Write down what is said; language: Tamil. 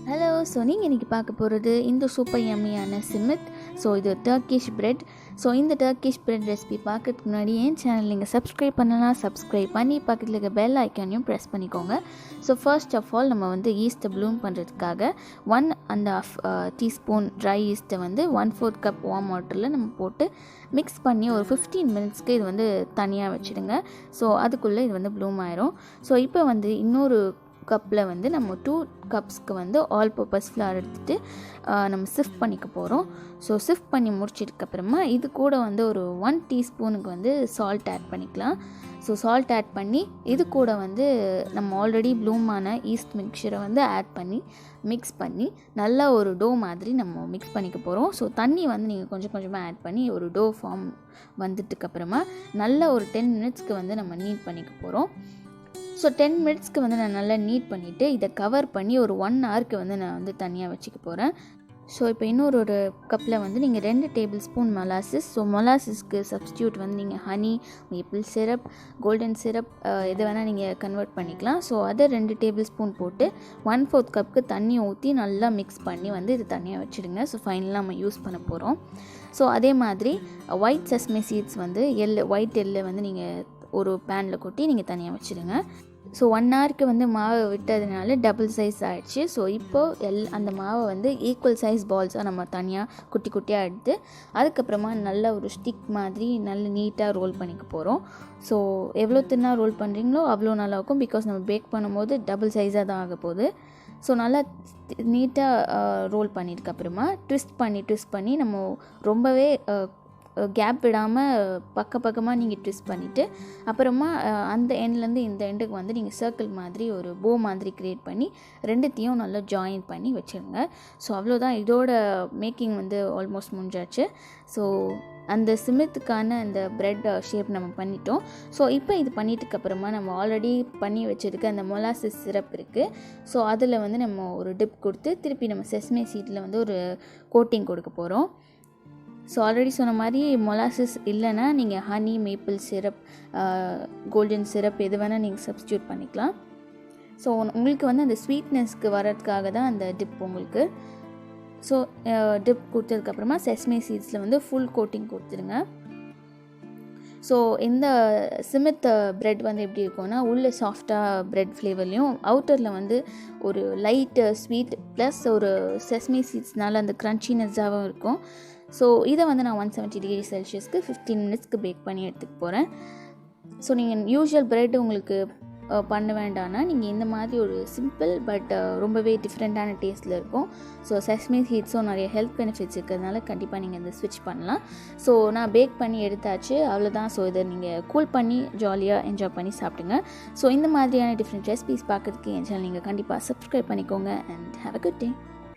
ஹலோ. ஸோ நீங்கள் இன்றைக்கி பார்க்க போகிறது இந்த சூப்பர் யம்மியான சிமித். ஸோ இது டர்க்கிஷ் பிரெட். ஸோ இந்த டர்க்கிஷ் பிரெட் ரெசிபி பார்க்கறதுக்கு முன்னாடி என் சேனல் நீங்கள் சப்ஸ்கிரைப் பண்ணலாம். சப்ஸ்கிரைப் பண்ணி பக்கத்தில் இருக்க பெல் ஐக்கானையும் ப்ரெஸ் பண்ணிக்கோங்க. ஸோ ஃபர்ஸ்ட் ஆஃப் ஆல் நம்ம ஈஸ்ட்டை ப்ளூம் பண்ணுறதுக்காக 1.5 டீஸ்பூன் ட்ரை ஈஸ்ட்டை 1/4 கப் வார்ம் வாட்டரில் நம்ம போட்டு மிக்ஸ் பண்ணி ஒரு 15 மினிட்ஸ்க்கு இது தனியாக வச்சுடுங்க. ஸோ அதுக்குள்ளே இது ப்ளூம் ஆயிரும். ஸோ இப்போ இன்னொரு கப்பில் நம்ம 2 கப்ஸ்க்கு ஆல் பர்பஸ் ஃப்ளார் எடுத்துகிட்டு நம்ம சிஃப்ட் பண்ணிக்க போகிறோம். ஸோ சிஃப்ட் பண்ணி முடிச்சதுக்கப்புறமா இது கூட ஒரு 1 டீஸ்பூனுக்கு சால்ட் ஆட் பண்ணிக்கலாம். ஸோ சால்ட் ஆட் பண்ணி இது கூட நம்ம ஆல்ரெடி ப்ளூமான ஈஸ்ட் மிக்சரை ஆட் பண்ணி மிக்ஸ் பண்ணி நல்லா ஒரு டோ மாதிரி நம்ம மிக்ஸ் பண்ணிக்க போகிறோம். ஸோ தண்ணி நீங்கள் கொஞ்சம் கொஞ்சமாக ஆட் பண்ணி ஒரு டோ ஃபார்ம் வந்துட்டுக்கப்புறமா நல்லா ஒரு 10 மினிட்ஸ்க்கு நம்ம நீட் பண்ணிக்க போகிறோம். ஸோ 10 மினிட்ஸ்க்கு நான் நல்லா நீட் பண்ணிவிட்டு இதை கவர் பண்ணி ஒரு 1 ஹவருக்கு நான் தனியாக வச்சுக்க போகிறேன். ஸோ இப்போ இன்னொரு கப்பில் நீங்கள் 2 டேபிள் ஸ்பூன் மொலாசஸ். ஸோ மொலாசஸ்க்கு சப்ஸ்டியூட் நீங்கள் honey, maple syrup, golden syrup எது வேணால் நீங்கள் கன்வெர்ட் பண்ணிக்கலாம். ஸோ அதை 2 டேபிள் ஸ்பூன் போட்டு 1/4 கப்புக்கு தண்ணி ஊற்றி நல்லா மிக்ஸ் பண்ணி இது தனியாக வச்சுடுங்க. ஸோ ஃபைனலாக நம்ம யூஸ் பண்ண போகிறோம். ஸோ அதே மாதிரி ஒயிட் செஸ்மே சீட்ஸ் ஒயிட் எள்ளை நீங்கள் ஒரு பேனில் கொட்டி நீங்கள் தனியாக வச்சுடுங்க. ஸோ 1 ஹவருக்கு மாவை விட்டதுனால டபுள் சைஸ் ஆகிடுச்சு. ஸோ இப்போது அந்த மாவை ஈக்குவல் சைஸ் பால்ஸாக நம்ம தனியாக குட்டி குட்டியாக எடுத்து அதுக்கப்புறமா நல்ல ஒரு ஸ்டிக் மாதிரி நல்ல நீட்டாக ரோல் பண்ணிக்க போகிறோம். ஸோ எவ்வளோ தின்னாக ரோல் பண்ணுறீங்களோ அவ்வளோ நல்லாயிருக்கும். பிகாஸ் நம்ம பேக் பண்ணும்போது டபுள் சைஸாக தான் ஆக போகுது. ஸோ நல்லா நீட்டாக ரோல் பண்ணிட்டுக்கப்புறமா ட்விஸ்ட் பண்ணி நம்ம ரொம்பவே கேப் விடாமல் பக்கமாக நீங்கள் ட்விஸ்ட் பண்ணிவிட்டு அப்புறமா அந்த எண்ட்லேருந்து இந்த எண்டுக்கு நீங்கள் சர்க்கிள் மாதிரி ஒரு போ மாதிரி க்ரியேட் பண்ணி ரெண்டுத்தையும் நல்லா ஜாயின் பண்ணி வச்சுருங்க. ஸோ அவ்வளோதான், இதோட மேக்கிங் ஆல்மோஸ்ட் முடிஞ்சாச்சு. ஸோ அந்த சிமித்துக்கான அந்த ப்ரெட் ஷேப் நம்ம பண்ணிட்டோம். ஸோ இப்போ இது பண்ணிட்டுக்கப்புறமா நம்ம ஆல்ரெடி பண்ணி வச்சுருக்க அந்த மொலாசஸ் சிரப் இருக்குது. ஸோ அதில் நம்ம ஒரு டிப் கொடுத்து திருப்பி நம்ம செஸ்மே சீட்டில் ஒரு கோட்டிங் கொடுக்க போகிறோம். ஸோ ஆல்ரெடி சொன்ன மாதிரி மொலாசஸ் இல்லைன்னா நீங்கள் honey, maple syrup, golden syrup எது வேணால் நீங்கள் சப்ஸ்டியூட் பண்ணிக்கலாம். ஸோ உங்களுக்கு அந்த ஸ்வீட்னஸ்க்கு வர்றதுக்காக தான் அந்த டிப் உங்களுக்கு. So tip கொடுத்ததுக்கப்புறமா sesame சீட்ஸில் full coating கொடுத்துருங்க. ஸோ இந்த சிமித் ப்ரெட் எப்படி இருக்கும்னா உள்ளே சாஃப்டாக ப்ரெட் ஃப்ளேவர்லேயும் அவுட்டரில் ஒரு லைட்டு ஸ்வீட் ப்ளஸ் ஒரு செஸ்மே சீட்ஸ்னால அந்த க்ரன்ச்சினஸ்ஸாகவும் இருக்கும். ஸோ இதை நான் 170 டிகிரி செல்சியஸ்க்கு 15 மினிட்ஸ்க்கு பேக் பண்ணி எடுத்துக்க போகிறேன். ஸோ நீங்கள் யூஷுவல் ப்ரெட் உங்களுக்கு பண்ண வேண்டாம்னா நீங்கள் இந்த மாதிரி ஒரு சிம்பிள் பட் ரொம்பவே டிஃப்ரெண்ட்டான டேஸ்ட்டில் இருக்கும். ஸோ செஸ்மே சீட்ஸும் நிறைய ஹெல்த் பெனிஃபிட்ஸ் இருக்கிறதுனால கண்டிப்பாக நீங்கள் இந்த ஸ்விட்ச் பண்ணலாம். ஸோ நான் பேக் பண்ணி எடுத்தாச்சு, அவ்வளோதான். ஸோ இதை நீங்கள் கூல் பண்ணி ஜாலியாக என்ஜாய் பண்ணி சாப்பிடுங்க. ஸோ இந்த மாதிரியான டிஃப்ரெண்ட் ரெசிபிஸ் பார்க்குறதுக்கு என் சேனல் நீங்கள் கண்டிப்பாக சப்ஸ்கிரைப் பண்ணிக்கோங்க. And have a good day.